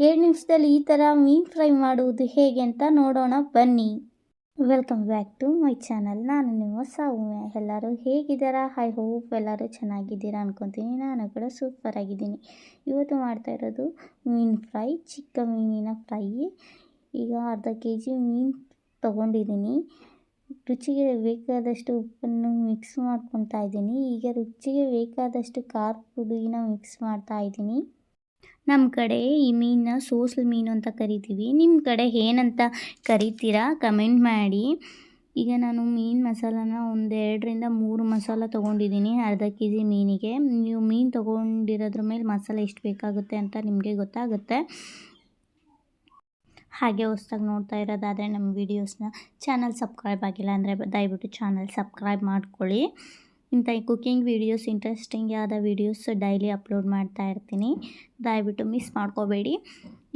7 ನಿಮಿಷದಲ್ಲಿ ಈ ಥರ ಮೀನು ಫ್ರೈ ಮಾಡುವುದು ಹೇಗೆ ಅಂತ ನೋಡೋಣ ಬನ್ನಿ. Welcome back to my channel. ನಾನು ನಿಮ್ಮ ಸೌಮ್ಯ. ಎಲ್ಲರೂ ಹೇಗಿದ್ದೀರಾ? ಐ ಹೋಪ್ ಎಲ್ಲರೂ ಚೆನ್ನಾಗಿದ್ದೀರಾ ಅನ್ಕೊತೀನಿ. ನಾನು ಕೂಡ ಸೂಪರ್ ಆಗಿದ್ದೀನಿ. ಇವತ್ತು ಮಾಡ್ತಾ ಇರೋದು ಮೀನು ಫ್ರೈ, ಚಿಕ್ಕ ಮೀನಿನ ಫ್ರೈ. ಈಗ ಅರ್ಧ kg ಮೀನು ತೊಗೊಂಡಿದ್ದೀನಿ. ರುಚಿಗೆ ಬೇಕಾದಷ್ಟು ಉಪ್ಪನ್ನು ಮಿಕ್ಸ್ ಮಾಡ್ಕೊತಾ ಇದ್ದೀನಿ. ಈಗ ರುಚಿಗೆ ಬೇಕಾದಷ್ಟು ಖಾರ ಪುಡಿನ ಮಿಕ್ಸ್ ಮಾಡ್ತಾ ಇದ್ದೀನಿ. ನಮ್ಮ ಕಡೆ ಈ ಮೀನನ್ನ ಸೋಸಲು ಮೀನು ಅಂತ ಕರಿತೀವಿ. ನಿಮ್ಮ ಕಡೆ ಏನಂತ ಕರಿತೀರಾ ಕಮೆಂಟ್ ಮಾಡಿ. ಈಗ ನಾನು ಮೀನು ಮಸಾಲಾನ ಒಂದು 2ರಿಂದ 3 ಮಸಾಲ ತೊಗೊಂಡಿದ್ದೀನಿ ಅರ್ಧ kg ಮೀನಿಗೆ. ನೀವು ಮೀನು ತೊಗೊಂಡಿರೋದ್ರ ಮೇಲೆ ಮಸಾಲೆ ಎಷ್ಟು ಬೇಕಾಗುತ್ತೆ ಅಂತ ನಿಮಗೆ ಗೊತ್ತಾಗುತ್ತೆ. ಹಾಗೆ ಹೊಸ್ದಾಗಿ ನೋಡ್ತಾ ಇರೋದಾದರೆ ನಮ್ಮ ವೀಡಿಯೋಸ್ನ ಚಾನಲ್ ಸಬ್ಸ್ಕ್ರೈಬ್ ಆಗಿಲ್ಲ ಅಂದರೆ ದಯವಿಟ್ಟು ಚಾನಲ್ ಸಬ್ಸ್ಕ್ರೈಬ್ ಮಾಡ್ಕೊಳ್ಳಿ. ಇಂಥ ಕುಕ್ಕಿಂಗ್ ವೀಡಿಯೋಸ್, ಇಂಟ್ರೆಸ್ಟಿಂಗ್ ಆದ ವೀಡಿಯೋಸ್ ಡೈಲಿ ಅಪ್ಲೋಡ್ ಮಾಡ್ತಾ ಇರ್ತೀನಿ. ದಯವಿಟ್ಟು ಮಿಸ್ ಮಾಡ್ಕೋಬೇಡಿ.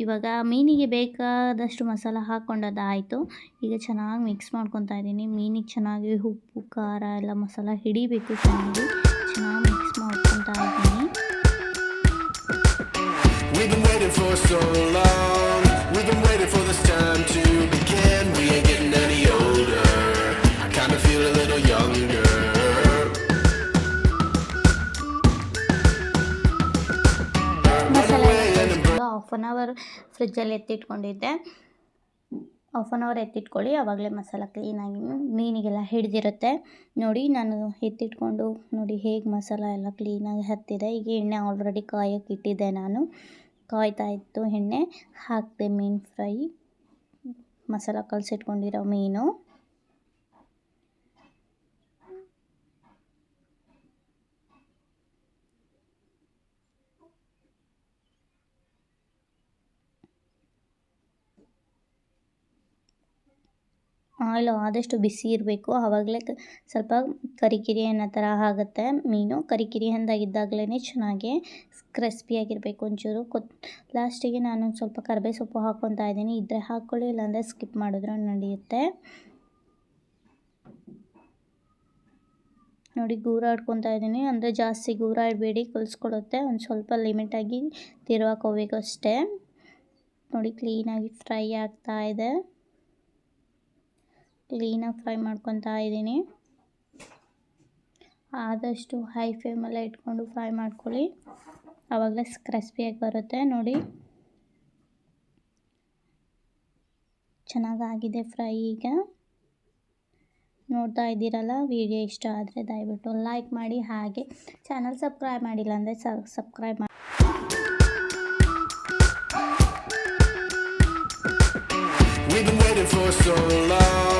ಇವಾಗ ಮೀನಿಗೆ ಬೇಕಾದಷ್ಟು ಮಸಾಲ ಹಾಕ್ಕೊಂಡದ್ದಾಯಿತು. ಈಗ ಚೆನ್ನಾಗಿ ಮಿಕ್ಸ್ ಮಾಡ್ಕೊತಾ ಇದ್ದೀನಿ. ಮೀನಿಗೆ ಚೆನ್ನಾಗಿ ಉಪ್ಪು, ಖಾರ ಎಲ್ಲ ಮಸಾಲ ಹಿಡಿಬೇಕು. ಚೆನ್ನಾಗಿ ಮಿಕ್ಸ್ ಮಾಡ್ಕೊತಾ ಇದ್ದೀನಿ. We've been waiting for this time to begin. We ain't getting any older. I kinda feel a little younger. Half an hour ಫ್ರಿಜ್ಜಲ್ಲಿ ಎತ್ತಿಟ್ಕೊಂಡಿದ್ದೆ. ಹಾಫ್ ಆನ್ ಅವರ್ ಎತ್ತಿಟ್ಕೊಳ್ಳಿ, ಆವಾಗಲೇ ಮಸಾಲ ಕ್ಲೀನಾಗಿ ಮೀನಿಗೆಲ್ಲ ಹಿಡಿದಿರುತ್ತೆ. ನೋಡಿ ನಾನು ಎತ್ತಿಟ್ಕೊಂಡು ನೋಡಿ ಹೇಗೆ ಮಸಾಲ ಎಲ್ಲ ಕ್ಲೀನಾಗಿ ಹತ್ತಿದೆ. ಈಗ ಎಣ್ಣೆ ಆಲ್ರೆಡಿ ಕಾಯಕ್ಕೆ ಇಟ್ಟಿದ್ದೆ. ನಾನು ಕಾಯ್ತಾ ಇತ್ತು ಎಣ್ಣೆ, ಹಾಕಿದೆ ಮೀನು ಫ್ರೈ, ಮಸಾಲ ಕಲಸಿಟ್ಕೊಂಡಿರೋ ಮೀನು. ಆಯಿಲ್ ಆದಷ್ಟು ಬಿಸಿ ಇರಬೇಕು, ಆವಾಗಲೇ ಸ್ವಲ್ಪ ಕರಿಕಿರಿ ಅನ್ನೋ ಥರ ಆಗುತ್ತೆ ಮೀನು. ಕರಿಕಿರಿ ಅಂದಾಗಿದ್ದಾಗಲೇ ಚೆನ್ನಾಗಿ ಕ್ರಿಸ್ಪಿಯಾಗಿರಬೇಕು. ಒಂಚೂರು ಲಾಸ್ಟಿಗೆ ನಾನು ಸ್ವಲ್ಪ ಕರಿಬೇವು ಸೊಪ್ಪು ಹಾಕ್ಕೊತಾ ಇದ್ದೀನಿ. ಇದ್ದರೆ ಹಾಕ್ಕೊಳ್ಳಿ, ಇಲ್ಲಾಂದರೆ ಸ್ಕಿಪ್ ಮಾಡಿದ್ರು ನಡೆಯುತ್ತೆ. ನೋಡಿ ಗೂರಾಡ್ಕೊತಾ ಇದ್ದೀನಿ, ಅಂದರೆ ಜಾಸ್ತಿ ಗೂರಾಡಬೇಡಿ, ಕಲಿಸ್ಕೊಡುತ್ತೆ. ಒಂದು ಸ್ವಲ್ಪ ಲಿಮಿಟಾಗಿ ತಿರುವಾಕೋಬೇಕು ಅಷ್ಟೇ. ನೋಡಿ ಕ್ಲೀನಾಗಿ ಫ್ರೈ ಆಗ್ತಾ ಇದೆ. ಕ್ಲೀನಾಗಿ ಫ್ರೈ ಮಾಡ್ಕೊತಾ ಇದ್ದೀನಿ. ಆದಷ್ಟು ಹೈ ಫ್ಲೇಮಲ್ಲೇ ಇಟ್ಕೊಂಡು ಫ್ರೈ ಮಾಡ್ಕೊಳ್ಳಿ, ಆವಾಗಲೇ ಕ್ರಿಸ್ಪಿಯಾಗಿ ಬರುತ್ತೆ. ನೋಡಿ ಚೆನ್ನಾಗಾಗಿದೆ ಫ್ರೈ. ಈಗ ನೋಡ್ತಾ ಇದ್ದೀರಲ್ಲ, ವಿಡಿಯೋ ಇಷ್ಟ ಆದರೆ ದಯವಿಟ್ಟು ಲೈಕ್ ಮಾಡಿ. ಹಾಗೆ ಚಾನಲ್ ಸಬ್ಸ್ಕ್ರೈಬ್ ಮಾಡಿಲ್ಲ ಅಂದರೆ ಸಬ್ಸ್ಕ್ರೈಬ್ ಮಾಡಿ. We've been waiting for so long.